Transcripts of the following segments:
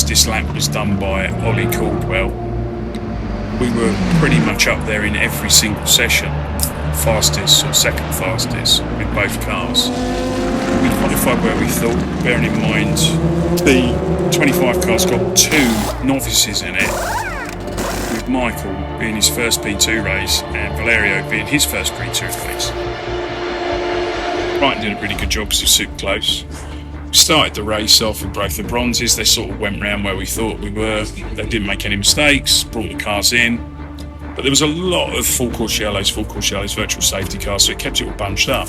fastest lap was done by Ollie Caldwell. We were pretty much up there in every single session, fastest or second fastest with both cars. We qualified where we thought, bearing in mind the 25 car's got 2 novices in it, with Michael being his first P2 race and Valerio being his first P2 race. Brighton did a really good job because it was super close. We started the race off with both the bronzes. They sort of went round where we thought we were. They didn't make any mistakes, brought the cars in. But there was a lot of full course yellows, virtual safety cars, so it kept it all bunched up.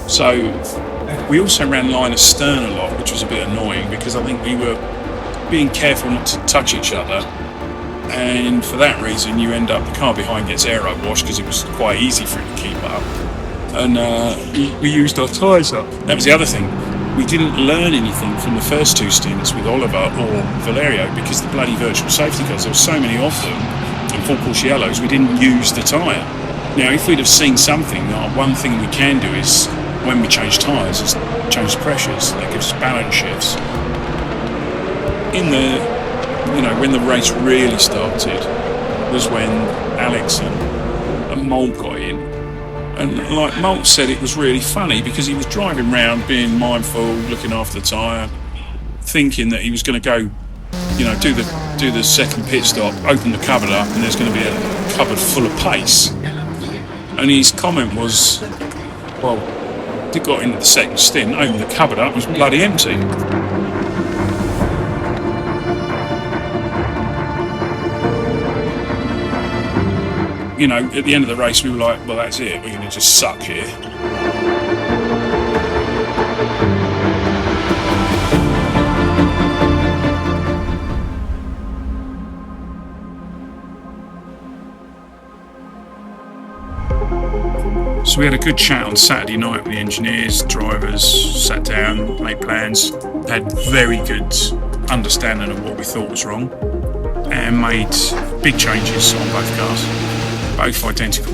So we also ran line astern a lot, which was a bit annoying because I think we were being careful not to touch each other. And for that reason, you end up, the car behind gets aero washed because it was quite easy for it to keep up. And we used our tyres up. That was the other thing. We didn't learn anything from the first 2 stints with Oliver or Valerio because the bloody virtual safety cars, there were so many of them, and full course yellows, we didn't use the tyre. Now, if we'd have seen something, one thing we can do is, when we change tyres, is change the pressures. That gives us balance shifts. In the, when the race really started, was when Alex and Molt got in. And like Molt said, it was really funny because he was driving around being mindful, looking after the tyre, thinking that he was going to go, do the second pit stop, open the cupboard up, and there's going to be a cupboard full of pace. And his comment was, well, he got into the second stint, opened the cupboard up, it was bloody empty. At the end of the race, we were like, well, that's it. We're going to just suck here. So we had a good chat on Saturday night with the engineers, drivers, sat down, made plans, had very good understanding of what we thought was wrong, and made big changes on both cars. Both identical.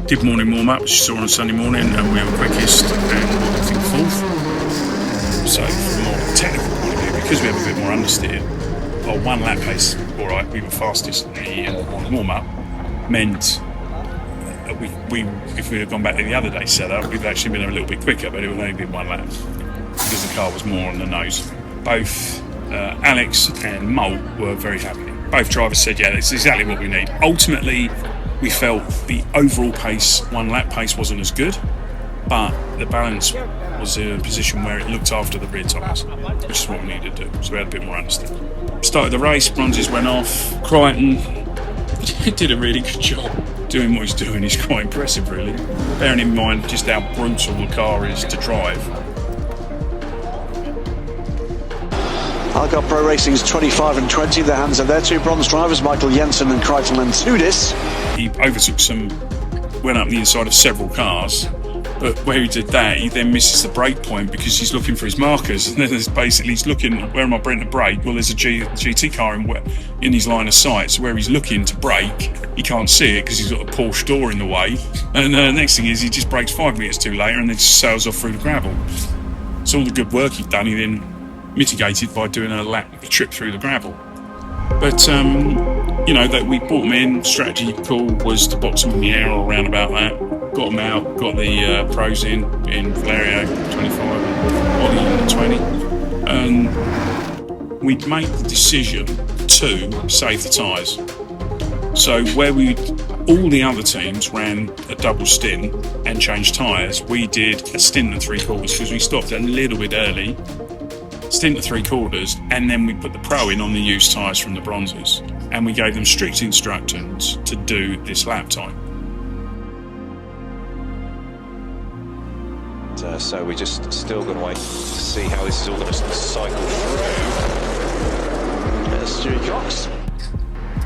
Did morning warm-up, which you saw on Sunday morning, and we were quickest and I think 4th. So from a more technical point of view, because we have a bit more understeer, or 1 lap pace, alright, we were fastest in the morning warm-up, meant we if we had gone back to the other day's setup, we'd actually been a little bit quicker, but it would only be 1 lap because the car was more on the nose. Both Alex and Molt were very happy. Both drivers said, yeah, that's exactly what we need. Ultimately, we felt the overall pace, 1 lap pace, wasn't as good, but the balance was in a position where it looked after the rear tyres, which is what we needed to do. So we had a bit more understanding. Started the race, bronzes went off. Crichton did a really good job doing what he's doing. He's quite impressive, really. Bearing in mind just how brutal the car is to drive. Algarve Pro Racing's 25 and 20, the hands of their 2 bronze drivers, Michael Jensen and Crichton and Tudis. He overtook went up the inside of several cars, but where he did that, he then misses the brake point because he's looking for his markers, and then he's looking, where am I bringing the brake? Well, there's a GT car in his line of sight, so where he's looking to brake, he can't see it because he's got a Porsche door in the way, and next thing is he just brakes 5 minutes too late and then just sails off through the gravel. So all the good work he'd done, he then mitigated by doing a trip through the gravel. But that we brought them in. Strategy call was to box them in the air or around about that. Got them out, got the pros in Valerio 25 and Ollie 20, and we'd made the decision to save the tyres. So where all the other teams ran a double stint and changed tyres, we did a stint and 3/4 because we stopped a little bit early. Stint at 3/4, and then we put the pro in on the used tyres from the bronzes, and we gave them strict instructions to do this lap time. So we're just still going to wait to see how this is all going to cycle through. Stewie Cox.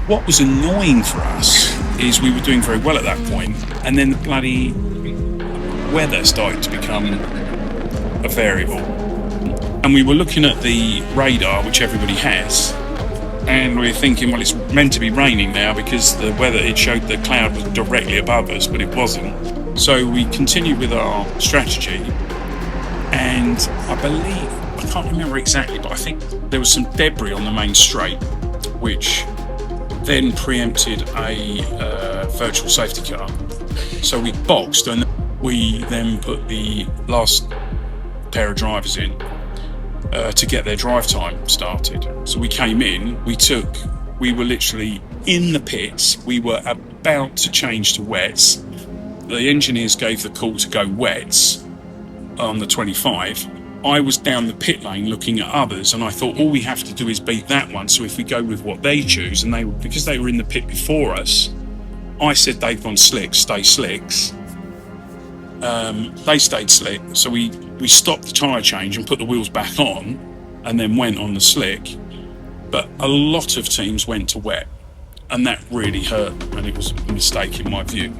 What was annoying for us is we were doing very well at that point, and then the bloody weather started to become a variable. And we were looking at the radar, which everybody has, and we were thinking, well, it's meant to be raining now because the weather, it showed the cloud was directly above us, but it wasn't. So we continued with our strategy, and I believe I can't remember exactly, but I think there was some debris on the main straight, which then preempted a virtual safety car. So we boxed, and we then put the last pair of drivers in to get their drive time started. So we came in, we were literally in the pits, we were about to change to wets. The engineers gave the call to go wets on the 25. I was down the pit lane looking at others, and I thought all we have to do is beat that one. So if we go with what they choose, and because they were in the pit before us, I said they've gone slicks, stay slicks. They stayed slick, so we stopped the tyre change and put the wheels back on, and then went on the slick. But a lot of teams went to wet, and that really hurt, and it was a mistake in my view.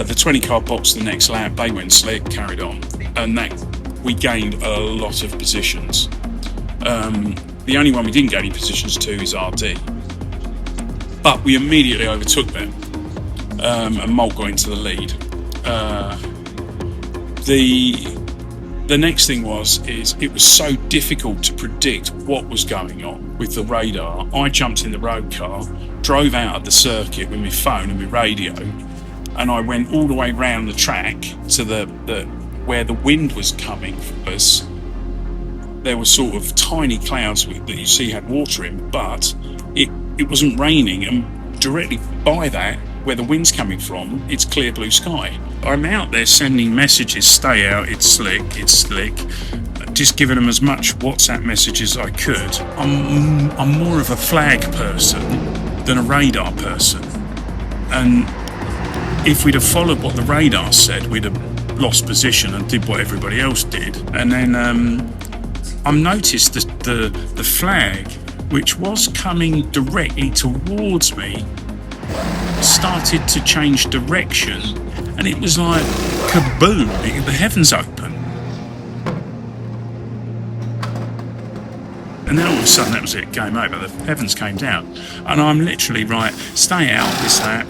The 20 car box the next lap, they went slick, carried on, and that we gained a lot of positions. The only one we didn't get any positions to is RD, but we immediately overtook them, and Molt got into the lead. The next thing is it was so difficult to predict what was going on with the radar. I jumped in the road car, drove out of the circuit with my phone and my radio, and I went all the way round the track to where the wind was coming from us. There were sort of tiny clouds that you see had water in, but it wasn't raining, and directly by that, where the wind's coming from, it's clear blue sky. I'm out there sending messages, stay out, it's slick, just giving them as much WhatsApp message as I could. I'm more of a flag person than a radar person, and if we'd have followed what the radar said, we'd have lost position and did what everybody else did. And then I noticed the flag, which was coming directly towards me, started to change direction, and it was like kaboom, the heavens open. And then all of a sudden, that was it, game over, the heavens came down. And I'm literally, right, stay out this lap,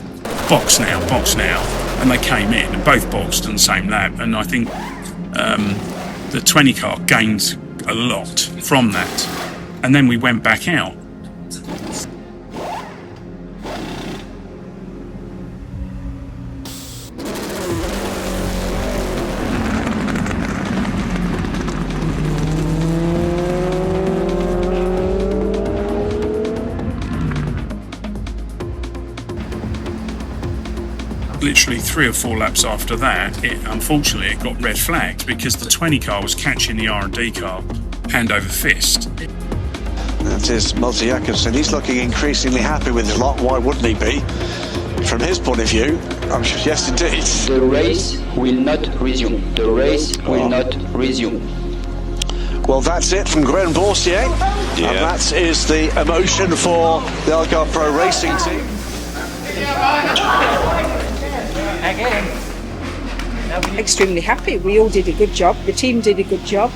box now, and they came in and both boxed on the same lap, and I think the 20 car gained a lot from that, and then we went back out. Literally 3 or 4 laps after that, unfortunately it got red flagged because the 20 car was catching the R&D car hand over fist. That is Malte Jakobsen. He's looking increasingly happy with his lot. Why wouldn't he be? From his point of view, I'm sure, yes indeed. The race will not resume. The race will not resume. Well, that's it from Gwen Borsier. Yeah. And that is the emotion for the Algarve Pro Racing team. Extremely happy. We all did a good job. The team did a good job.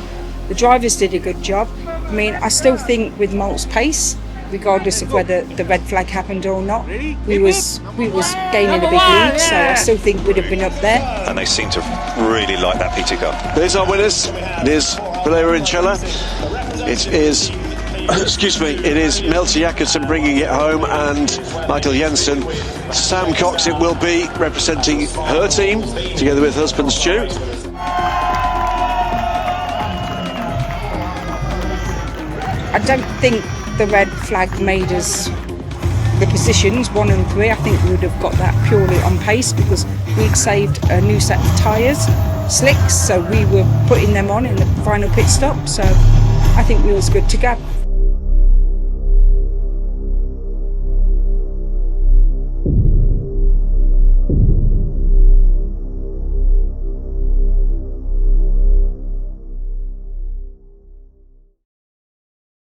The drivers did a good job. I mean, I still think with Molt's pace, regardless of whether the red flag happened or not, we was gaining a big lead. So I still think we'd have been up there. And they seem to really like that PT car. There's our winners. It is Valera Incella. It is, excuse me, it is Malte Jakobsen bringing it home, and Michael Jensen. Sam Cox it will be, representing her team, together with husband Stu. I don't think the red flag made us the positions 1 and 3. I think we would have got that purely on pace because we'd saved a new set of tyres, slicks, so we were putting them on in the final pit stop. So I think we was good to go.